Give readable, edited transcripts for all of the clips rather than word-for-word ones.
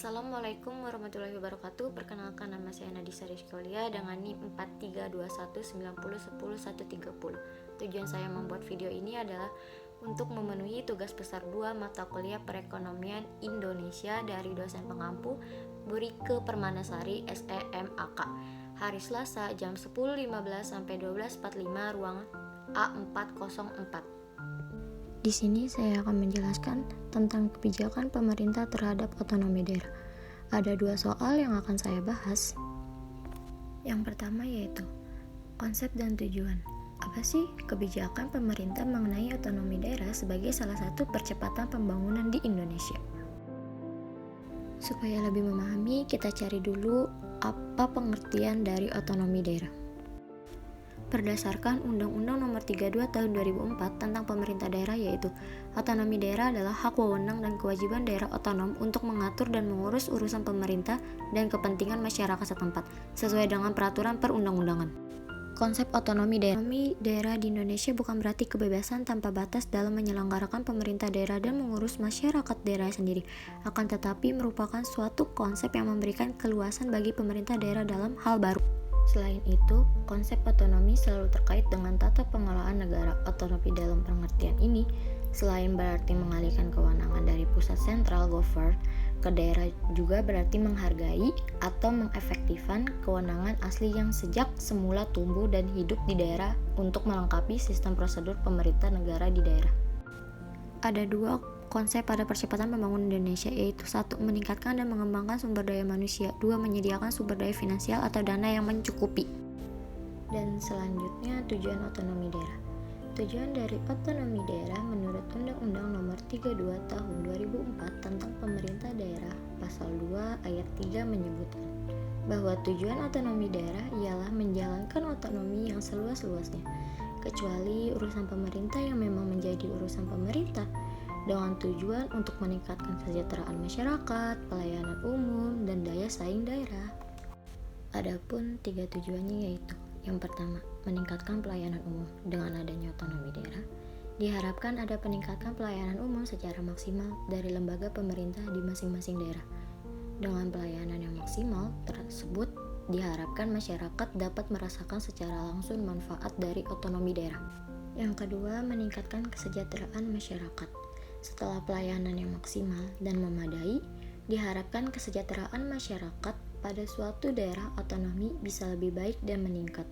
Assalamualaikum warahmatullahi wabarakatuh. Perkenalkan, nama saya Nadisa Rizkaulia dengan NIM 432190101030. Tujuan saya membuat video ini adalah untuk memenuhi tugas besar 2 mata kuliah Perekonomian Indonesia dari dosen pengampu Burike Permanasari SEMAK. Hari Selasa jam 10.15 sampai 12.45 ruangan A404. Di sini saya akan menjelaskan tentang kebijakan pemerintah terhadap otonomi daerah. Ada 2 soal yang akan saya bahas. Yang pertama yaitu konsep dan tujuan. Apa sih kebijakan pemerintah mengenai otonomi daerah sebagai salah satu percepatan pembangunan di Indonesia? Supaya lebih memahami, kita cari dulu apa pengertian dari otonomi daerah. Berdasarkan Undang-Undang Nomor 32 Tahun 2004 tentang pemerintah daerah, yaitu otonomi daerah adalah hak wewenang dan kewajiban daerah otonom untuk mengatur dan mengurus urusan pemerintah dan kepentingan masyarakat setempat sesuai dengan peraturan perundang-undangan. Konsep otonomi daerah di Indonesia bukan berarti kebebasan tanpa batas dalam menyelenggarakan pemerintah daerah dan mengurus masyarakat daerah sendiri, akan tetapi merupakan suatu konsep yang memberikan keluasan bagi pemerintah daerah dalam hal baru. Selain itu, konsep otonomi selalu terkait dengan tata pengelolaan negara. Otonomi dalam pengertian ini, selain berarti mengalihkan kewenangan dari pusat central government ke daerah, juga berarti menghargai atau mengefektifkan kewenangan asli yang sejak semula tumbuh dan hidup di daerah untuk melengkapi sistem prosedur pemerintah negara di daerah. Ada 2 konsep pada percepatan pembangunan Indonesia, yaitu 1. Meningkatkan dan mengembangkan sumber daya manusia, 2. Menyediakan sumber daya finansial atau dana yang mencukupi. Dan selanjutnya tujuan otonomi daerah. Tujuan dari otonomi daerah menurut Undang-Undang Nomor 32 Tahun 2004 tentang pemerintah daerah Pasal 2 Ayat 3 menyebutkan bahwa tujuan otonomi daerah ialah menjalankan otonomi yang seluas-luasnya, kecuali urusan pemerintah yang memang menjadi urusan pemerintah, dengan tujuan untuk meningkatkan kesejahteraan masyarakat, pelayanan umum, dan daya saing daerah. Adapun 3 tujuannya yaitu: yang pertama, meningkatkan pelayanan umum. Dengan adanya otonomi daerah, diharapkan ada peningkatan pelayanan umum secara maksimal dari lembaga pemerintah di masing-masing daerah. Dengan pelayanan yang maksimal tersebut, diharapkan masyarakat dapat merasakan secara langsung manfaat dari otonomi daerah. Yang kedua, meningkatkan kesejahteraan masyarakat. Setelah pelayanan yang maksimal dan memadai, diharapkan kesejahteraan masyarakat pada suatu daerah otonomi bisa lebih baik dan meningkat.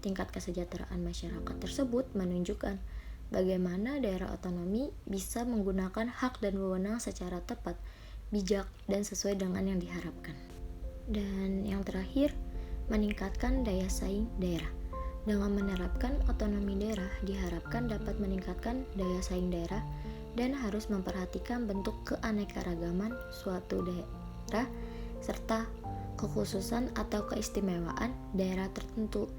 Tingkat kesejahteraan masyarakat tersebut menunjukkan bagaimana daerah otonomi bisa menggunakan hak dan wewenang secara tepat, bijak, dan sesuai dengan yang diharapkan. Dan yang terakhir, meningkatkan daya saing daerah. Dengan menerapkan otonomi daerah, diharapkan dapat meningkatkan daya saing daerah dan harus memperhatikan bentuk keanekaragaman suatu daerah serta kekhususan atau keistimewaan daerah tertentu,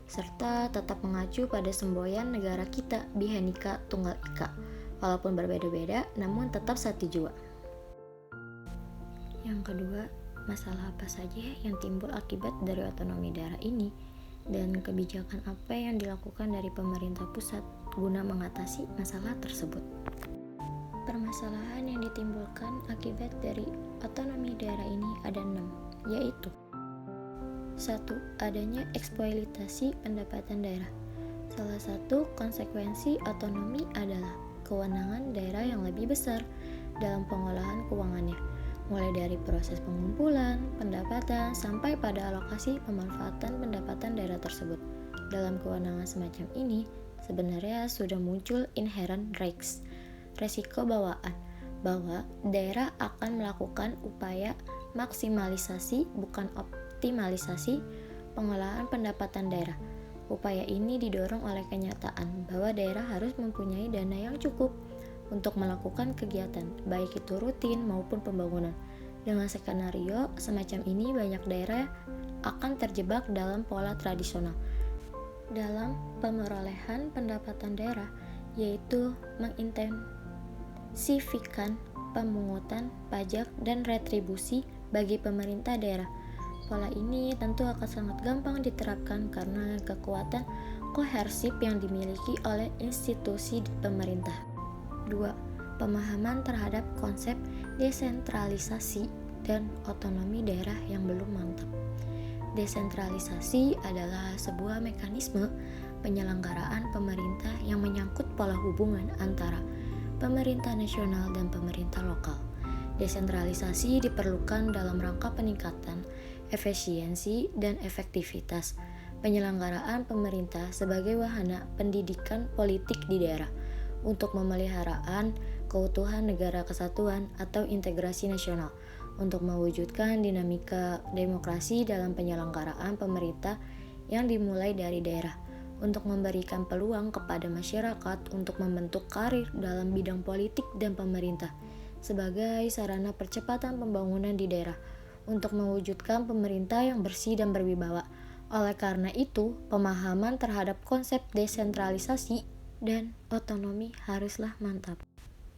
serta tetap mengacu pada semboyan negara kita, Bhinneka Tunggal Ika, walaupun berbeda-beda namun tetap satu jua. Yang kedua, masalah apa saja yang timbul akibat dari otonomi daerah ini dan kebijakan apa yang dilakukan dari pemerintah pusat guna mengatasi masalah tersebut. Permasalahan yang ditimbulkan akibat dari otonomi daerah ini ada 6, yaitu 1. Adanya eksploitasi pendapatan daerah. Salah satu konsekuensi otonomi adalah kewenangan daerah yang lebih besar dalam pengolahan keuangannya, mulai dari proses pengumpulan, pendapatan, sampai pada alokasi pemanfaatan pendapatan daerah tersebut. Dalam kewenangan semacam ini, sebenarnya sudah muncul inherent risks, resiko bawaan, bahwa daerah akan melakukan upaya maksimalisasi bukan optimalisasi pengolahan pendapatan daerah. Upaya ini didorong oleh kenyataan bahwa daerah harus mempunyai dana yang cukup untuk melakukan kegiatan, baik itu rutin maupun pembangunan. Dengan skenario semacam ini, banyak daerah akan terjebak dalam pola tradisional dalam pemerolehan pendapatan daerah, yaitu mengintensifikan pemungutan pajak dan retribusi bagi pemerintah daerah. Pola ini tentu akan sangat gampang diterapkan karena kekuatan kohersif yang dimiliki oleh institusi pemerintah. 2. Pemahaman terhadap konsep desentralisasi dan otonomi daerah yang belum mantap. Desentralisasi adalah sebuah mekanisme penyelenggaraan pemerintah yang menyangkut pola hubungan antara pemerintah nasional dan pemerintah lokal. Desentralisasi diperlukan dalam rangka peningkatan efisiensi dan efektivitas penyelenggaraan pemerintah sebagai wahana pendidikan politik di daerah untuk memeliharaan keutuhan negara kesatuan atau integrasi nasional, untuk mewujudkan dinamika demokrasi dalam penyelenggaraan pemerintah yang dimulai dari daerah, untuk memberikan peluang kepada masyarakat untuk membentuk karir dalam bidang politik dan pemerintah sebagai sarana percepatan pembangunan di daerah, untuk mewujudkan pemerintah yang bersih dan berwibawa. Oleh karena itu, pemahaman terhadap konsep desentralisasi dan otonomi haruslah mantap.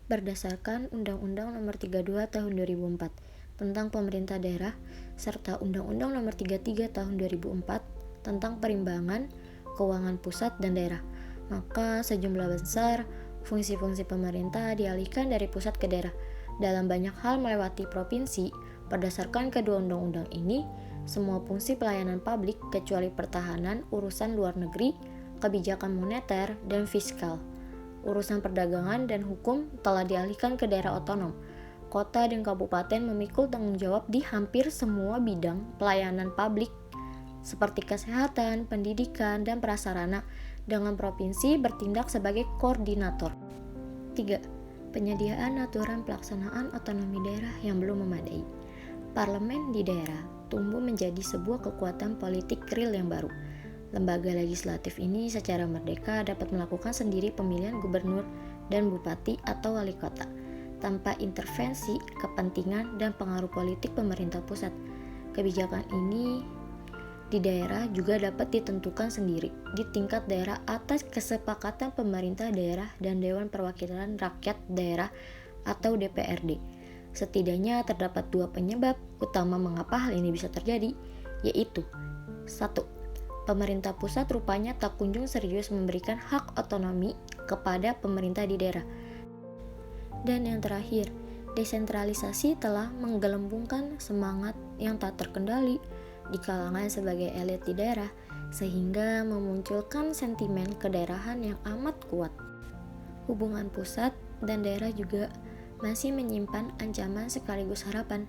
Berdasarkan Undang-Undang Nomor 32 Tahun 2004 tentang Pemerintah Daerah serta Undang-Undang Nomor 33 Tahun 2004 tentang Perimbangan Keuangan Pusat dan Daerah, maka sejumlah besar fungsi-fungsi pemerintah dialihkan dari pusat ke daerah dalam banyak hal melewati provinsi. Berdasarkan kedua undang-undang ini, semua fungsi pelayanan publik kecuali pertahanan, urusan luar negeri, kebijakan moneter, dan fiskal, urusan perdagangan dan hukum telah dialihkan ke daerah otonom. Kota dan kabupaten memikul tanggung jawab di hampir semua bidang pelayanan publik seperti kesehatan, pendidikan, dan prasarana, dengan provinsi bertindak sebagai koordinator. 3. Penyediaan aturan pelaksanaan otonomi daerah yang belum memadai. Parlemen di daerah tumbuh menjadi sebuah kekuatan politik real yang baru. Lembaga legislatif ini secara merdeka dapat melakukan sendiri pemilihan gubernur dan bupati atau wali kota, tanpa intervensi, kepentingan, dan pengaruh politik pemerintah pusat. Kebijakan ini di daerah juga dapat ditentukan sendiri di tingkat daerah atas kesepakatan pemerintah daerah dan Dewan Perwakilan Rakyat Daerah atau DPRD. Setidaknya terdapat dua penyebab utama mengapa hal ini bisa terjadi, yaitu 1. Pemerintah pusat rupanya tak kunjung serius memberikan hak otonomi kepada pemerintah di daerah. Dan yang terakhir, desentralisasi telah menggelembungkan semangat yang tak terkendali di kalangan sebagai elit di daerah, sehingga memunculkan sentimen kedaerahan yang amat kuat. Hubungan pusat dan daerah juga masih menyimpan ancaman sekaligus harapan.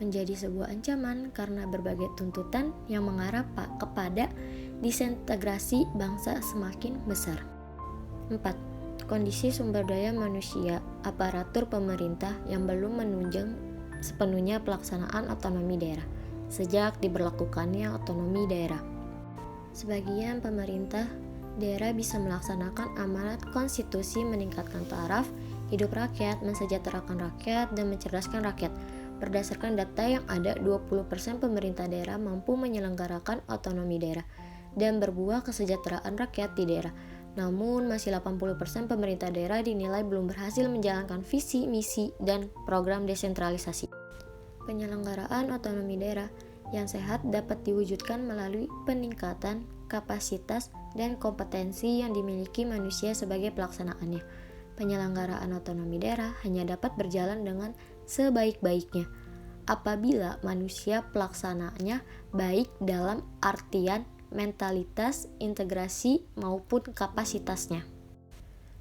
Menjadi sebuah ancaman karena berbagai tuntutan yang mengarah kepada disintegrasi bangsa semakin besar. 4. Kondisi sumber daya manusia aparatur pemerintah yang belum menunjang sepenuhnya pelaksanaan otonomi daerah sejak diberlakukannya otonomi daerah. Sebagian pemerintah daerah bisa melaksanakan amanat konstitusi meningkatkan taraf hidup rakyat, mensejahterakan rakyat, dan mencerdaskan rakyat. Berdasarkan data yang ada, 20% pemerintah daerah mampu menyelenggarakan otonomi daerah dan berbuah kesejahteraan rakyat di daerah. Namun, masih 80% pemerintah daerah dinilai belum berhasil menjalankan visi, misi, dan program desentralisasi. Penyelenggaraan otonomi daerah yang sehat dapat diwujudkan melalui peningkatan kapasitas dan kompetensi yang dimiliki manusia sebagai pelaksanaannya. Penyelenggaraan otonomi daerah hanya dapat berjalan dengan sebaik-baiknya apabila manusia pelaksananya baik dalam artian mentalitas, integrasi, maupun kapasitasnya.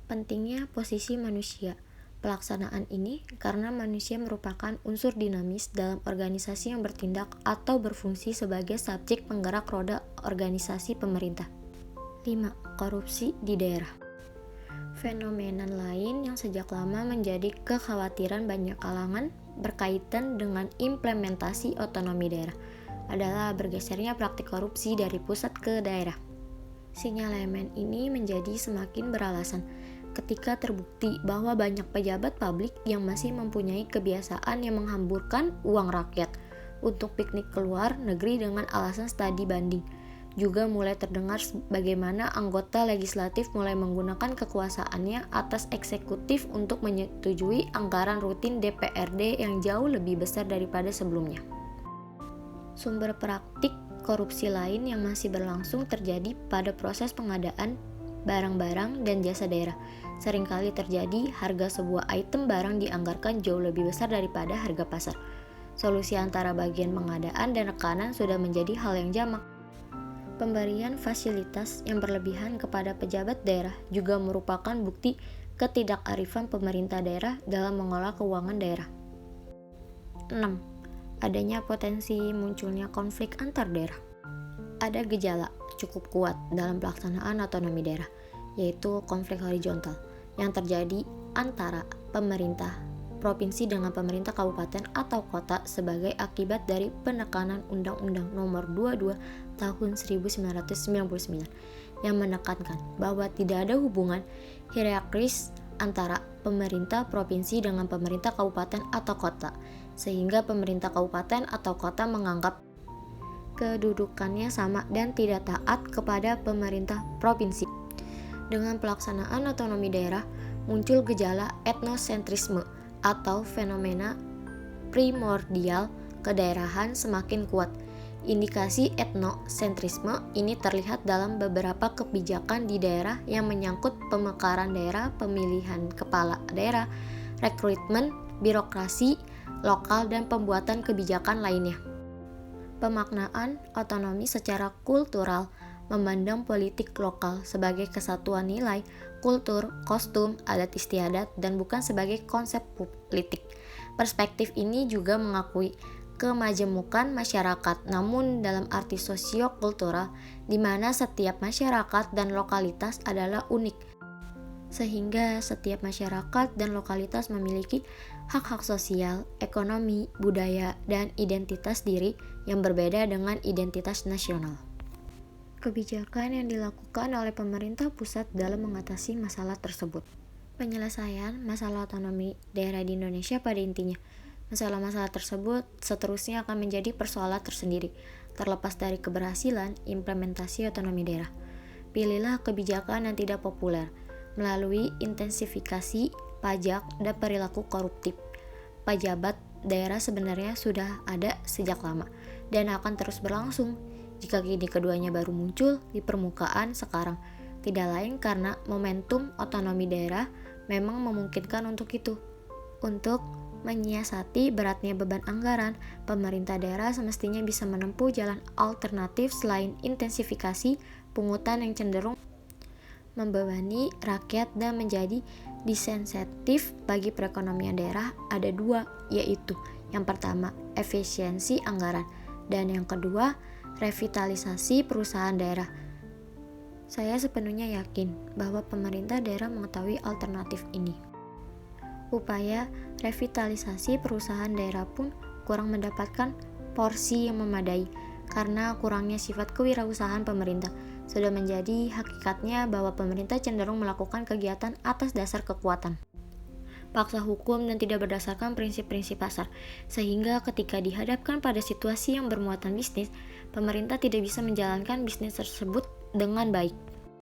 Pentingnya posisi manusia pelaksanaan ini karena manusia merupakan unsur dinamis dalam organisasi yang bertindak atau berfungsi sebagai subjek penggerak roda organisasi pemerintah. 5. Korupsi di daerah. Fenomena lain yang sejak lama menjadi kekhawatiran banyak kalangan berkaitan dengan implementasi otonomi daerah adalah bergesernya praktik korupsi dari pusat ke daerah. Sinyalemen ini menjadi semakin beralasan ketika terbukti bahwa banyak pejabat publik yang masih mempunyai kebiasaan yang menghamburkan uang rakyat untuk piknik keluar negeri dengan alasan studi banding. Juga mulai terdengar bagaimana anggota legislatif mulai menggunakan kekuasaannya atas eksekutif untuk menyetujui anggaran rutin DPRD yang jauh lebih besar daripada sebelumnya. Sumber praktik korupsi lain yang masih berlangsung terjadi pada proses pengadaan barang-barang dan jasa daerah. Seringkali terjadi harga sebuah item barang dianggarkan jauh lebih besar daripada harga pasar. Solusi antara bagian pengadaan dan rekanan sudah menjadi hal yang jamak. Pemberian fasilitas yang berlebihan kepada pejabat daerah juga merupakan bukti ketidakarifan pemerintah daerah dalam mengelola keuangan daerah. 6. Adanya potensi munculnya konflik antar daerah. Ada gejala cukup kuat dalam pelaksanaan otonomi daerah, yaitu konflik horizontal yang terjadi antara pemerintah provinsi dengan pemerintah kabupaten atau kota sebagai akibat dari penekanan Undang-Undang Nomor 22 Tahun 1999 yang menekankan bahwa tidak ada hubungan hierarkis antara pemerintah provinsi dengan pemerintah kabupaten atau kota, sehingga pemerintah kabupaten atau kota menganggap kedudukannya sama dan tidak taat kepada pemerintah provinsi. Dengan pelaksanaan otonomi daerah, muncul gejala etnosentrisme atau fenomena primordial kedaerahan semakin kuat. Indikasi etnosentrisme ini terlihat dalam beberapa kebijakan di daerah yang menyangkut pemekaran daerah, pemilihan kepala daerah, rekrutmen, birokrasi lokal, dan pembuatan kebijakan lainnya. Pemaknaan otonomi secara kultural memandang politik lokal sebagai kesatuan nilai, kultur, kostum, adat istiadat, dan bukan sebagai konsep politik. Perspektif ini juga mengakui kemajemukan masyarakat, namun dalam arti sosio-kultural, di mana setiap masyarakat dan lokalitas adalah unik, sehingga setiap masyarakat dan lokalitas memiliki hak-hak sosial, ekonomi, budaya, dan identitas diri yang berbeda dengan identitas nasional. Kebijakan yang dilakukan oleh pemerintah pusat dalam mengatasi masalah tersebut. Penyelesaian masalah otonomi daerah di Indonesia pada intinya, masalah-masalah tersebut seterusnya akan menjadi persoalan tersendiri, terlepas dari keberhasilan implementasi otonomi daerah. Pilihlah kebijakan yang tidak populer, melalui intensifikasi pajak dan perilaku koruptif. Pejabat daerah sebenarnya sudah ada sejak lama, dan akan terus berlangsung. Jika kini keduanya baru muncul di permukaan sekarang, tidak lain karena momentum otonomi daerah memang memungkinkan untuk itu. Untuk menyiasati beratnya beban anggaran, pemerintah daerah semestinya bisa menempuh jalan alternatif selain intensifikasi pungutan yang cenderung membebani rakyat dan menjadi disensitif bagi perekonomian daerah. Ada dua, yaitu yang pertama efisiensi anggaran, dan yang kedua revitalisasi perusahaan daerah. Saya sepenuhnya yakin bahwa pemerintah daerah mengetahui alternatif ini. Upaya revitalisasi perusahaan daerah pun kurang mendapatkan porsi yang memadai karena kurangnya sifat kewirausahaan pemerintah. Sudah menjadi hakikatnya bahwa pemerintah cenderung melakukan kegiatan atas dasar kekuatan, paksa hukum, dan tidak berdasarkan prinsip-prinsip pasar, sehingga ketika dihadapkan pada situasi yang bermuatan bisnis, pemerintah tidak bisa menjalankan bisnis tersebut dengan baik.